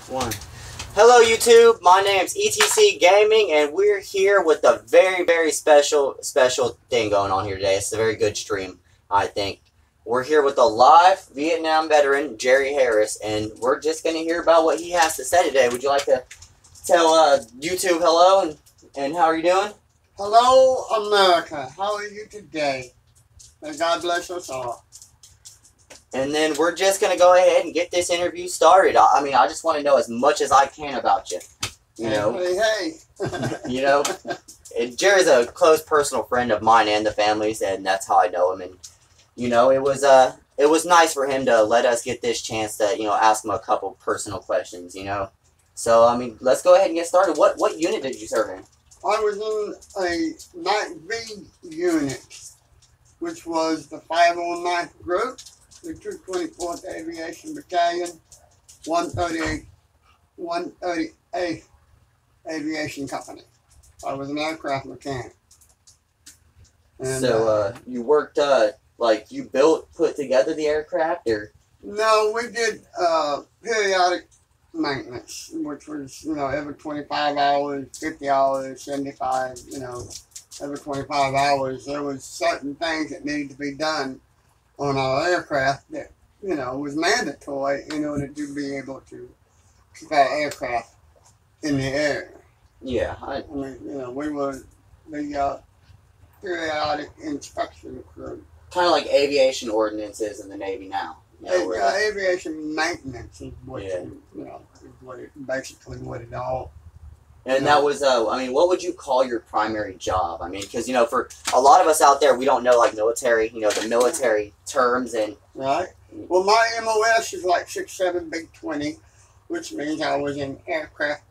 One. Hello YouTube, my name's ETC Gaming and we're here with a very special thing going on here today. It's a very good stream, I think. We're here with a live Vietnam veteran, Jerry Harris, and we're just going to hear about what he has to say today. Would you like to tell YouTube hello and how are you doing? Hello America, how are you today? May God bless us all. And then we're just going to go ahead and get this interview started. I mean, I just want to know as much as I can about you. You know? Hey. You know? Jerry's a close personal friend of mine and the family's, and that's how I know him. And, you know, it was nice for him to let us get this chance to, you know, ask him a couple personal questions, you know? So, I mean, let's go ahead and get started. What unit did you serve in? I was in a Night V unit, which was the 509th Group, the 224th Aviation Battalion, 138th Aviation Company. I was an aircraft mechanic. And, so, you worked, like, you put together the aircraft, or? No, we did periodic maintenance, which was, you know, every 25 hours, 50 hours, 75, you know, every 25 hours, there was certain things that needed to be done on our aircraft that, you know, was mandatory in order to be able to keep our aircraft in the air. Yeah. I mean, you know, we were the periodic inspection crew. Kind of like aviation ordinances in the Navy now. You know, aviation maintenance is what, yeah. you know, is what it, basically what it all. And that was, I mean, what would you call your primary job? I mean, because, you know, for a lot of us out there, we don't know, like, military, you know, the military terms and... Right. Well, my MOS is like 6'7", big 20, which means I was an aircraft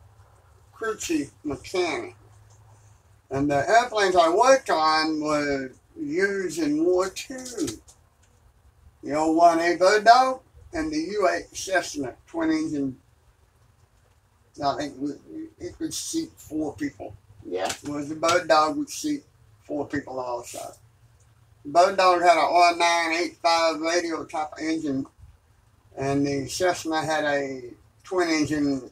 crew chief mechanic. And the airplanes I worked on were used in War II. The old 1A Bird Dog and the U-8 Cessna, twin engine. I think it could seat 4 people. Yeah. Whereas the Bird Dog would seat 4 people also. The Bird Dog had a R985 radio type engine, and the Cessna had a twin engine,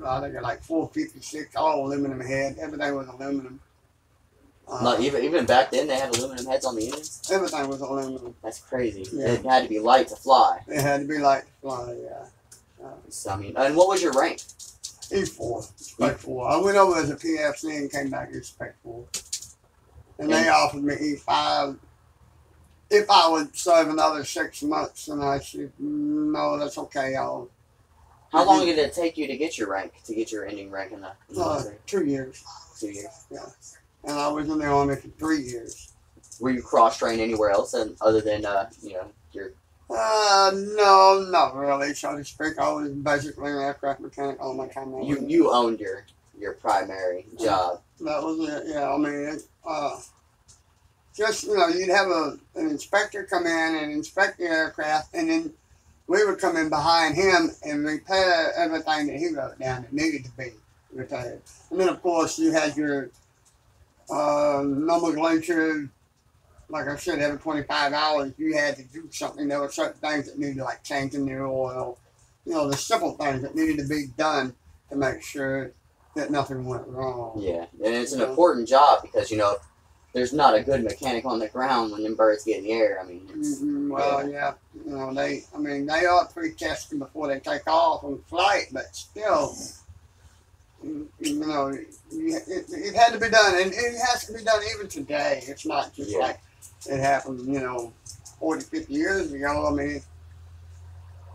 I think like 456, all aluminum head. Everything was aluminum. Even back then, they had aluminum heads on the engines? Everything was aluminum. That's crazy. Yeah. It had to be light to fly. It had to be light to fly, yeah. So, I mean, and what was your rank? E4, Spec 4. I went over as a PFC and came back as Spec 4. And they offered me E5 if I would serve another 6 months. And I said, no, that's okay. How long did it take you to get your rank, to get your ending rank in the military? 2 years. 2 years. Yeah. And I was in the Army for 3 years. Were you cross-trained anywhere else other than, you know, your... No, not really, so to speak. I was basically an aircraft mechanic all my time. You owned your primary job. That was it, yeah. I mean, just, you know, you'd have an inspector come in and inspect the aircraft, and then we would come in behind him and repair everything that he wrote down that needed to be repaired. And then, of course, you had your nomenclature. Like I said, every 25 hours, you had to do something. There were certain things that needed, like changing the oil, you know, the simple things that needed to be done to make sure that nothing went wrong. Yeah, and it's an important job because, you know, there's not a good mechanic on the ground when them birds get in the air. I mean, it's... Well, yeah, you know, they are pre-tested before they take off on flight, but still, you know, it had to be done, and it has to be done even today. It's not just like it happened, you know, 40, 50 years ago. I mean,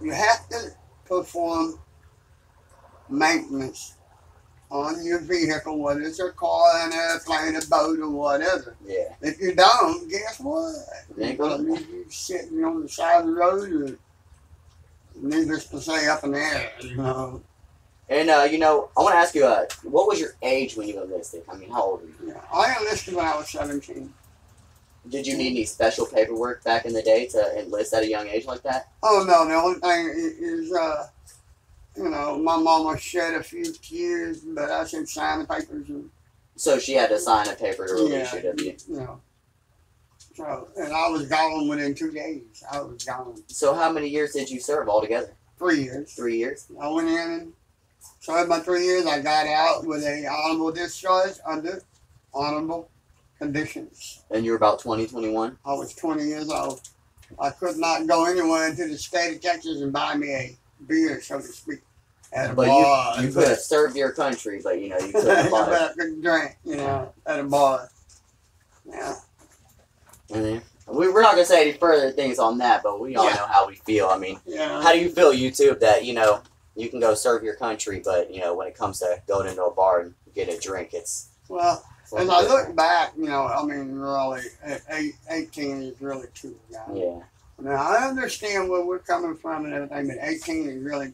you have to perform maintenance on your vehicle, whether it's a car, an airplane, a boat, or whatever. Yeah. If you don't, guess what? You're sitting on the side of the road, or needless to say, up in the air, you know. And, you know, I want to ask you, what was your age when you enlisted? I mean, how old were you? Yeah, I enlisted when I was 17. Did you need any special paperwork back in the day to enlist at a young age like that? Oh, no, the only thing is, you know, my mama shed a few tears, but I said sign the papers. And, so she had to sign a paper to release you, didn't you? You know. So, and I was gone within 2 days. I was gone. So how many years did you serve altogether? 3 years. 3 years? I went in and served my 3 years. I got out with a honorable discharge under honorable conditions. And you were about 20, 21? I was 20 years old. I could not go anywhere into the state of Texas and buy me a beer, so to speak, at a But bar. you could have served your country, but you couldn't have bought but it. I couldn't drink, at a bar. Yeah. And then, we're not going to say any further things on that, but we all know how we feel. I mean, how do you feel, YouTube, that, you can go serve your country, but, when it comes to going into a bar and get a drink, it's... Well, as I look back, really, 18 is really too young. Yeah. Now, I understand where we're coming from and everything, but 18 is really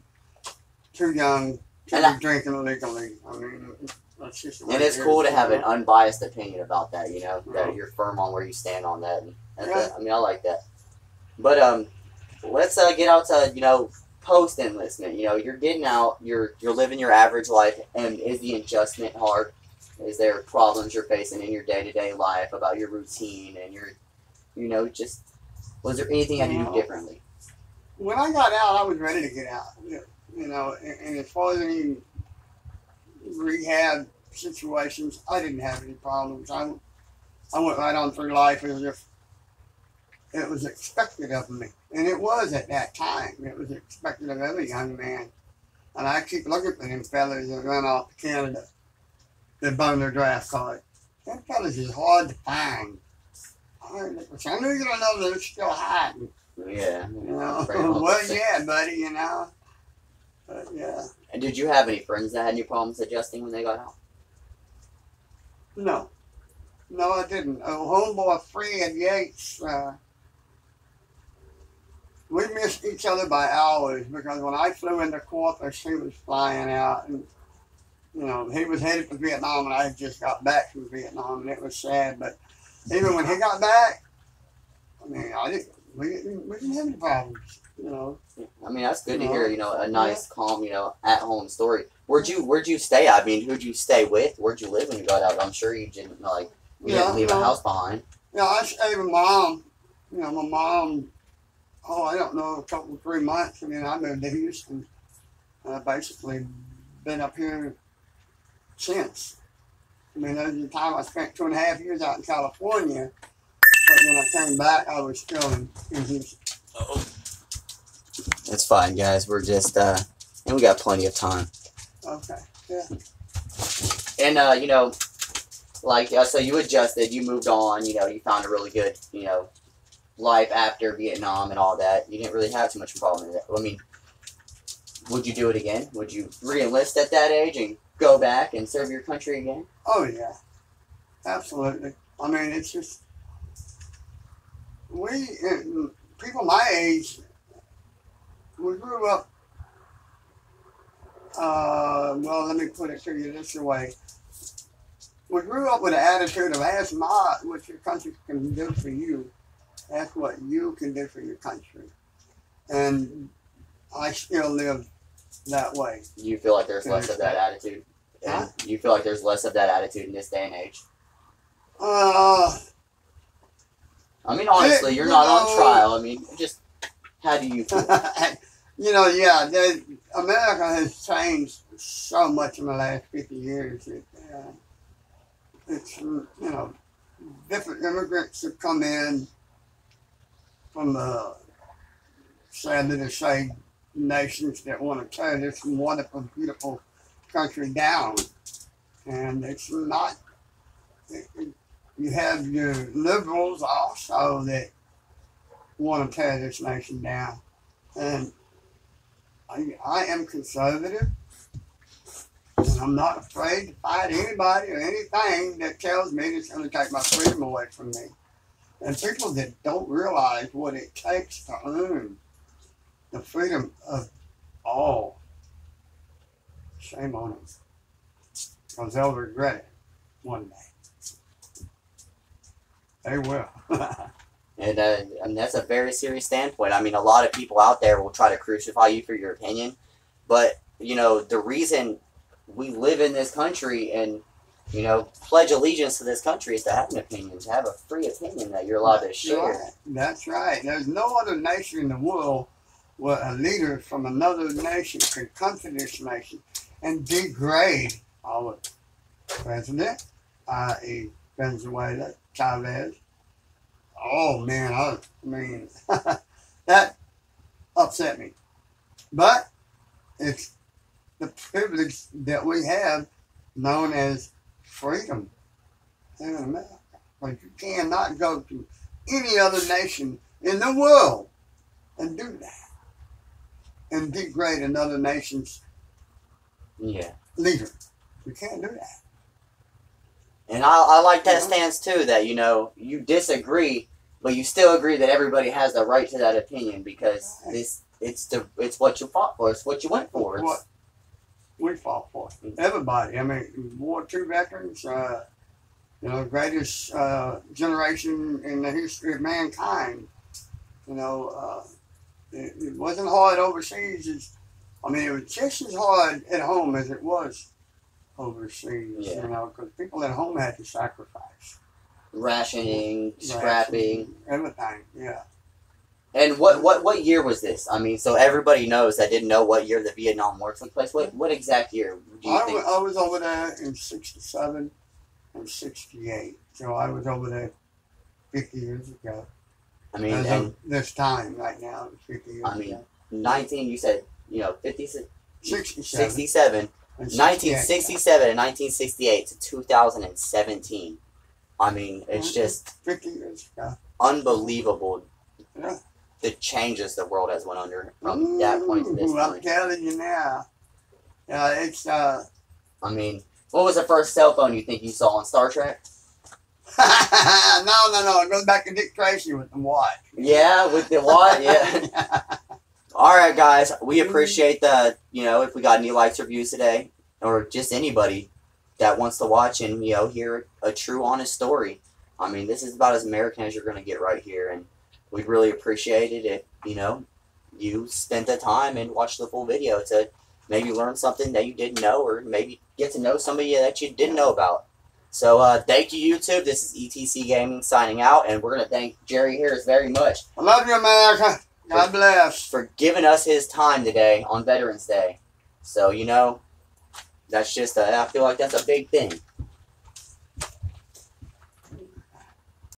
too young to be drinking legally. I mean, that's just the way and it's cool to have an unbiased opinion about that, that you're firm on where you stand on that. And I like that. But let's get out to, post-enlistment. You're getting out, you're living your average life, and is the adjustment hard? Is there problems you're facing in your day-to-day life about your routine and your, just, was there anything you had to do differently? When I got out, I was ready to get out. And as far as any rehab situations, I didn't have any problems. I went right on through life as if it was expected of me. And it was at that time. It was expected of every young man. And I keep looking for them fellas that run off to Canada that bum their draft card. Them fellas is hard to find. I knew you don't know they're still hiding. Yeah. Well, yeah, buddy, But, yeah. And did you have any friends that had any problems adjusting when they got out? No. No, I didn't. Homeboy Fred Yates, we missed each other by hours because when I flew into Corpus, he was flying out. And, he was headed for Vietnam, and I had just got back from Vietnam, and it was sad. But even when he got back, we didn't have any problems, I mean, that's good to hear, a nice, calm, at-home story. Where'd you stay? I mean, who'd you stay with? Where'd you live when you got out? I'm sure you didn't, didn't leave a house behind. Yeah, I stayed with Mom. My mom, I don't know, 3 months, and then I moved to Houston. And I've basically been up here since. There was the time I spent 2.5 years out in California, but when I came back, I was still in Houston. It's fine, guys. We're just, and we got plenty of time. Okay, yeah. And, so you adjusted, you moved on, you found a really good, life after Vietnam and all that. You didn't really have too much problem with it. I mean, would you do it again? Would you re-enlist at that age and go back and serve your country again? Oh, yeah. Absolutely. I mean, it's just, people my age, we grew up, let me put it to you this way. We grew up with an attitude of ask not what your country can do for you. Ask what you can do for your country. And I still live that way. You feel like there's less of that attitude? Huh? You feel like there's less of that attitude in this day and age? I mean, honestly, you're not on trial. I mean, just how do you feel? America has changed so much in the last 50 years. It's, different immigrants have come in from the, sadly to say, nations that want to tear this wonderful, beautiful country down. And it's not, you have your liberals also that want to tear this nation down. And I am conservative, and I'm not afraid to fight anybody or anything that tells me it's going to take my freedom away from me. And people that don't realize what it takes to earn the freedom of all, shame on them, because they'll regret it one day. They will. And that's a very serious standpoint. I mean, a lot of people out there will try to crucify you for your opinion, but, the reason we live in this country and, pledge allegiance to this country is to have an opinion, to have a free opinion that you're allowed to share. Right. That's right. There's no other nation in the world where a leader from another nation could come to this nation and degrade our president, i.e. Venezuela, Chavez. Oh man, I mean, that upset me. But it's the privilege that we have known as freedom in America. Like you cannot go to any other nation in the world and do that and degrade another nation's leader. You can't do that. And I like that stance too, that, you know, you disagree, but you still agree that everybody has the right to that opinion because it's what you fought for. It's what you went for. It's what we fought for. Everybody. I mean, War II veterans, you know, greatest generation in the history of mankind. You know, it wasn't hard overseas. I mean, it was just as hard at home as it was overseas. Yeah. You know, because people at home had to sacrifice. Rationing, scrapping. Everything, yeah. And what year was this? I mean, so everybody knows that didn't know what year the Vietnam War took place. What exact year do you think? I was over there in 67 and 68. So I was over there 50 years ago. I mean, and this time right now, 50 years ago. 19, you said, you know, 67. 67. 1967 and 1968 to 2017. I mean, it's just 50 years ago. Unbelievable. Yeah. The changes the world has went under from that point to this point. I'm telling you now. Yeah, it's I mean, what was the first cell phone you think you saw on Star Trek? No. It goes back to Dick Tracy with the watch. Yeah, with the watch. Yeah. All right, guys. We appreciate the, you know, if we got any likes or views today, or just anybody that wants to watch and, you know, hear a true, honest story. I mean, this is about as American as you're going to get right here, and we'd really appreciate it if, you know, you spent the time and watched the full video to maybe learn something that you didn't know, or maybe get to know somebody that you didn't know about. So, thank you, YouTube. This is ETC Gaming signing out, and we're going to thank Jerry Harris very much. I love you, America. God bless. For giving us his time today on Veterans Day. So, you know, that's just, I feel like that's a big thing.